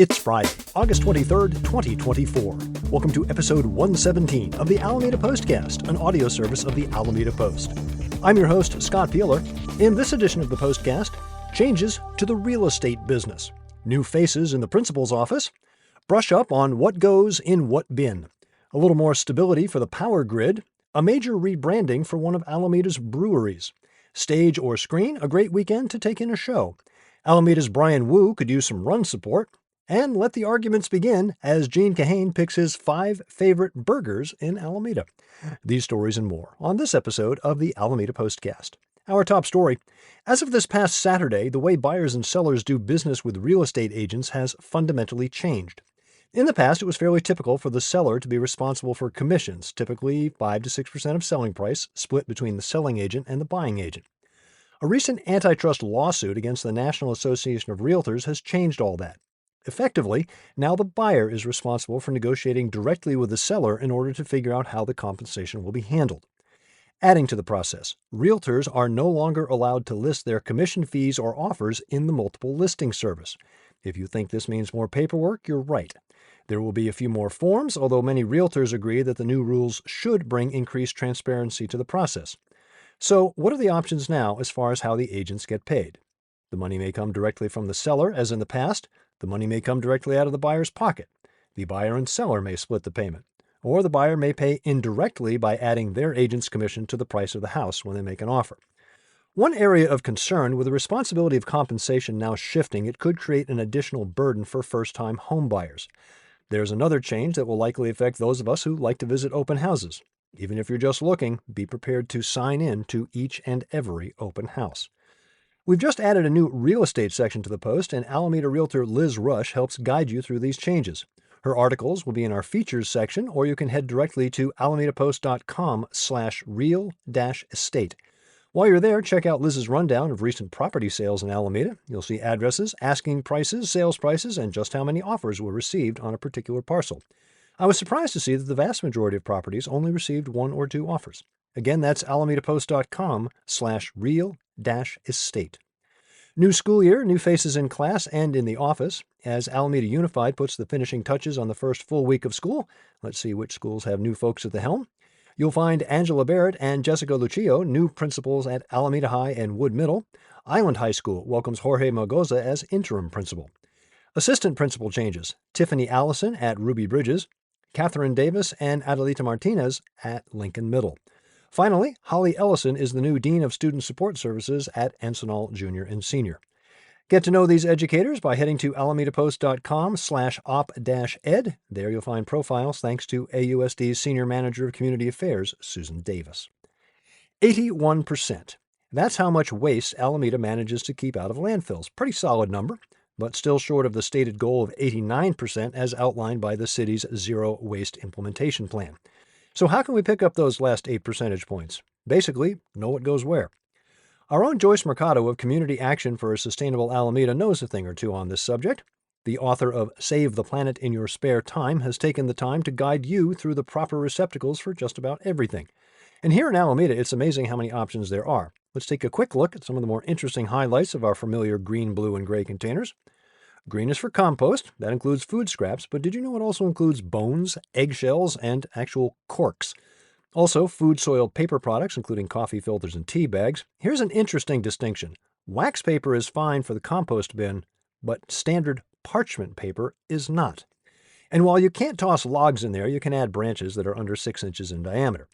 It's Friday, August 23rd, 2024. Welcome to episode 117 of the Alameda Postcast, an audio service of the Alameda Post. I'm your host, Scott Peeler. In this edition of the Postcast, changes to the real estate business, new faces in the principal's office, brush up on what goes in what bin, a little more stability for the power grid, a major rebranding for one of Alameda's breweries, stage or screen, a great weekend to take in a show. Alameda's Brian Wu could use some run support. And let the arguments begin as Gene Kahane picks his 5 favorite burgers in Alameda. These stories and more on this episode of the Alameda Postcast. Our top story. As of this past Saturday, the way buyers and sellers do business with real estate agents has fundamentally changed. In the past, it was fairly typical for the seller to be responsible for commissions, typically 5 to 6% of selling price, split between the selling agent and the buying agent. A recent antitrust lawsuit against the National Association of Realtors has changed all that. Effectively, now the buyer is responsible for negotiating directly with the seller in order to figure out how the compensation will be handled. Adding to the process, realtors are no longer allowed to list their commission fees or offers in the multiple listing service. If you think this means more paperwork, you're right. There will be a few more forms, although many realtors agree that the new rules should bring increased transparency to the process. So, what are the options now as far as how the agents get paid? The money may come directly from the seller, as in the past. The money may come directly out of the buyer's pocket. The buyer and seller may split the payment. Or the buyer may pay indirectly by adding their agent's commission to the price of the house when they make an offer. One area of concern, with the responsibility of compensation now shifting, it could create an additional burden for first-time home buyers. There's another change that will likely affect those of us who like to visit open houses. Even if you're just looking, be prepared to sign in to each and every open house. We've just added a new real estate section to the Post, and Alameda realtor Liz Rush helps guide you through these changes. Her articles will be in our features section, or you can head directly to alamedapost.com/real-estate. While you're there, check out Liz's rundown of recent property sales in Alameda. You'll see addresses, asking prices, sales prices, and just how many offers were received on a particular parcel. I was surprised to see that the vast majority of properties only received 1 or 2 offers. Again, that's alamedapost.com/real-estate. New school year, new faces in class and in the office. As Alameda Unified puts the finishing touches on the first full week of school, let's see which schools have new folks at the helm. You'll find Angela Barrett and Jessica Lucio, new principals at Alameda High and Wood Middle. Island High School welcomes Jorge Magoza as interim principal. Assistant principal changes: Tiffany Allison at Ruby Bridges, Catherine Davis and Adelita Martinez at Lincoln Middle. Finally, Holly Ellison is the new Dean of Student Support Services at Encinal Junior and Senior. Get to know these educators by heading to alamedapost.com/op-ed. There you'll find profiles thanks to AUSD's Senior Manager of Community Affairs, Susan Davis. 81%. That's how much waste Alameda manages to keep out of landfills. Pretty solid number, but still short of the stated goal of 89% as outlined by the city's Zero Waste Implementation Plan. So how can we pick up those last 8 percentage points? Basically, know what goes where. Our own Joyce Mercado of Community Action for a Sustainable Alameda knows a thing or two on this subject. The author of Save the Planet in Your Spare Time has taken the time to guide you through the proper receptacles for just about everything. And here in Alameda, it's amazing how many options there are. Let's take a quick look at some of the more interesting highlights of our familiar green, blue, and gray containers. Green is for compost. That includes food scraps, but did you know it also includes bones, eggshells, and actual corks? Also, food-soiled paper products, including coffee filters and tea bags. Here's an interesting distinction. Wax paper is fine for the compost bin, but standard parchment paper is not. And while you can't toss logs in there, you can add branches that are under 6 inches in diameter.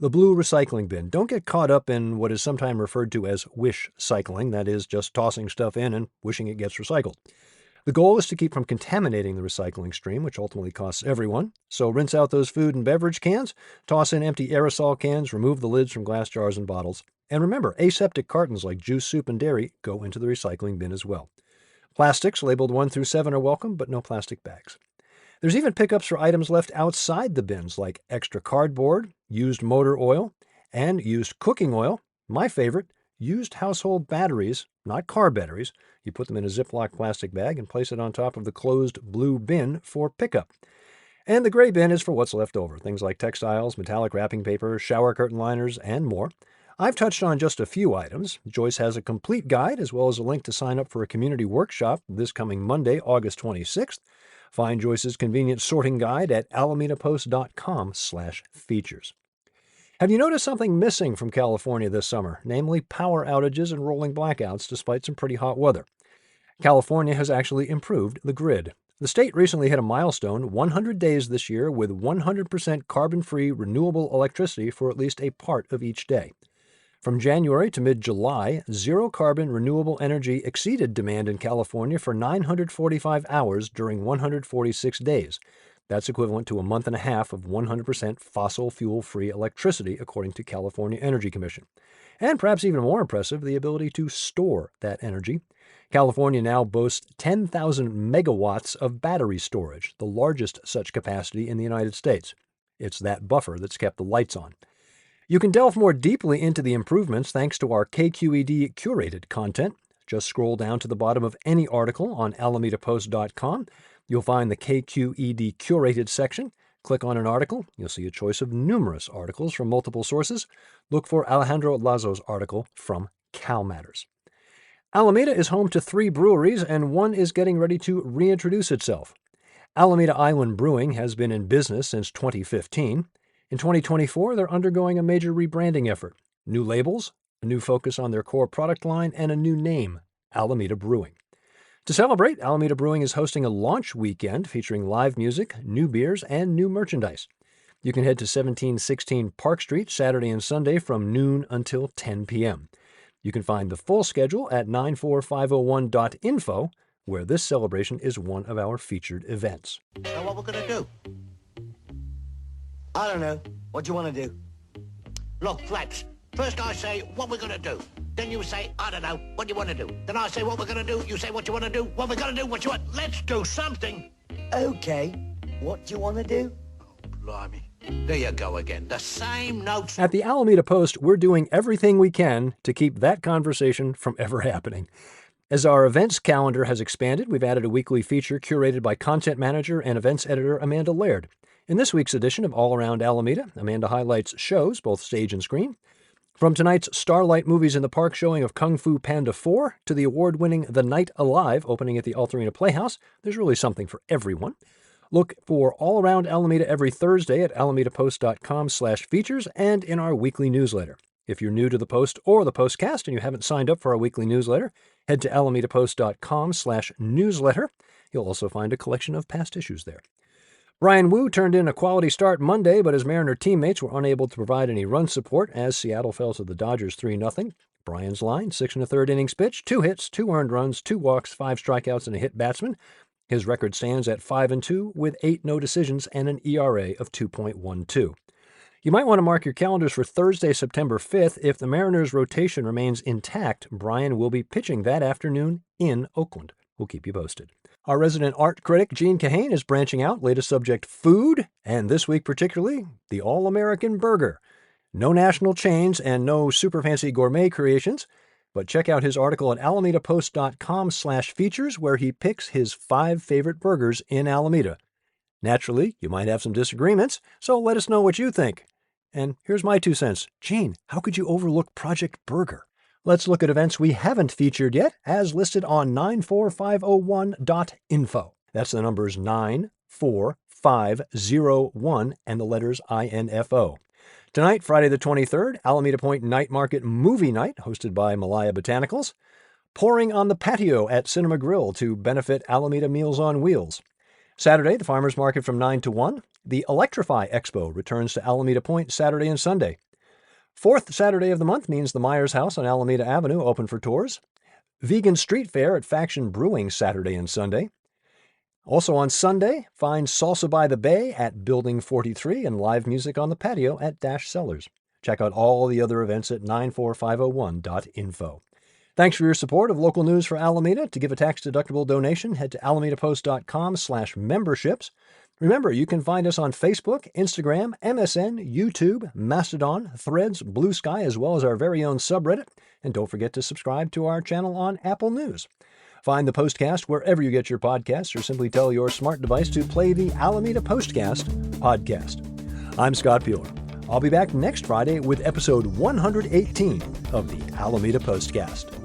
The blue recycling bin. Don't get caught up in what is sometimes referred to as wish cycling, that is, just tossing stuff in and wishing it gets recycled. The goal is to keep from contaminating the recycling stream, which ultimately costs everyone. So rinse out those food and beverage cans, toss in empty aerosol cans, remove the lids from glass jars and bottles. And remember, aseptic cartons like juice, soup, and dairy go into the recycling bin as well. Plastics labeled 1 through 7 are welcome, but no plastic bags. There's even pickups for items left outside the bins, like extra cardboard, used motor oil, and used cooking oil. My favorite, used household batteries, not car batteries. You put them in a Ziploc plastic bag and place it on top of the closed blue bin for pickup. And the gray bin is for what's left over, things like textiles, metallic wrapping paper, shower curtain liners, and more. I've touched on just a few items. Joyce has a complete guide as well as a link to sign up for a community workshop this coming Monday, August 26th. Find Joyce's convenient sorting guide at alamedapost.com/features. Have you noticed something missing from California this summer, namely power outages and rolling blackouts despite some pretty hot weather? California has actually improved the grid. The state recently hit a milestone, 100 days this year, with 100% carbon-free renewable electricity for at least a part of each day. From January to mid-July, zero-carbon renewable energy exceeded demand in California for 945 hours during 146 days. That's equivalent to a month and a half of 100% fossil fuel-free electricity, according to California Energy Commission. And perhaps even more impressive, the ability to store that energy. California now boasts 10,000 megawatts of battery storage, the largest such capacity in the United States. It's that buffer that's kept the lights on. You can delve more deeply into the improvements thanks to our KQED curated content. Just scroll down to the bottom of any article on alamedapost.com. You'll find the KQED curated section. Click on an article. You'll see a choice of numerous articles from multiple sources. Look for Alejandro Lazo's article from Cal Matters. Alameda is home to 3 breweries, and one is getting ready to reintroduce itself. Alameda Island Brewing has been in business since 2015. In 2024, they're undergoing a major rebranding effort. New labels, a new focus on their core product line, and a new name, Alameda Brewing. To celebrate, Alameda Brewing is hosting a launch weekend featuring live music, new beers, and new merchandise. You can head to 1716 Park Street Saturday and Sunday from noon until 10 p.m. You can find the full schedule at 94501.info, where this celebration is one of our featured events. Now what we're going to do? I don't know. What do you want to do? Look, Flaps, first I say what we're going to do. Then you say, I don't know, what do you want to do? Then I say what we're going to do. You say what you want to do. What we're going to do, what you want. Let's do something. Okay. What do you want to do? Oh, blimey. There you go again. The same notes. At the Alameda Post, we're doing everything we can to keep that conversation from ever happening. As our events calendar has expanded, we've added a weekly feature curated by content manager and events editor Amanda Laird. In this week's edition of All Around Alameda, Amanda highlights shows, both stage and screen. From tonight's Starlight Movies in the Park showing of Kung Fu Panda 4 to the award-winning The Night Alive opening at the Altarena Playhouse, there's really something for everyone. Look for All Around Alameda every Thursday at alamedapost.com/features and in our weekly newsletter. If you're new to the Post or the Postcast and you haven't signed up for our weekly newsletter, head to alamedapost.com/newsletter. You'll also find a collection of past issues there. Brian Wu turned in a quality start Monday, but his Mariner teammates were unable to provide any run support as Seattle fell to the Dodgers 3-0. Brian's line, 6 1/3 innings pitched, 2 hits, 2 earned runs, 2 walks, 5 strikeouts, and a hit batsman. His record stands at 5-2 with 8 no decisions and an ERA of 2.12. You might want to mark your calendars for Thursday, September 5th. If the Mariners' rotation remains intact, Brian will be pitching that afternoon in Oakland. We'll keep you posted. Our resident art critic, Gene Kahane, is branching out. Latest subject, food, and this week particularly, the All-American Burger. No national chains and no super fancy gourmet creations, but check out his article at alamedapost.com/features, where he picks his 5 favorite burgers in Alameda. Naturally, you might have some disagreements, so let us know what you think. And here's my 2 cents. Gene, how could you overlook Project Burger? Let's look at events we haven't featured yet, as listed on 94501.info. That's the numbers 94501 and the letters INFO. Tonight, Friday the 23rd, Alameda Point Night Market Movie Night, hosted by Malaya Botanicals. Pouring on the Patio at Cinema Grill to benefit Alameda Meals on Wheels. Saturday, the Farmers Market from 9 to 1. The Electrify Expo returns to Alameda Point Saturday and Sunday. 4th Saturday of the month means the Myers House on Alameda Avenue open for tours. Vegan Street Fair at Faction Brewing Saturday and Sunday. Also on Sunday, find Salsa by the Bay at Building 43 and live music on the patio at Dash Cellars. Check out all the other events at 94501.info. Thanks for your support of local news for Alameda. To give a tax-deductible donation, head to alamedapost.com/memberships. Remember, you can find us on Facebook, Instagram, MSN, YouTube, Mastodon, Threads, Blue Sky, as well as our very own subreddit. And don't forget to subscribe to our channel on Apple News. Find the Postcast wherever you get your podcasts, or simply tell your smart device to play the Alameda Postcast podcast. I'm Scott Peeler. I'll be back next Friday with episode 118 of the Alameda Postcast.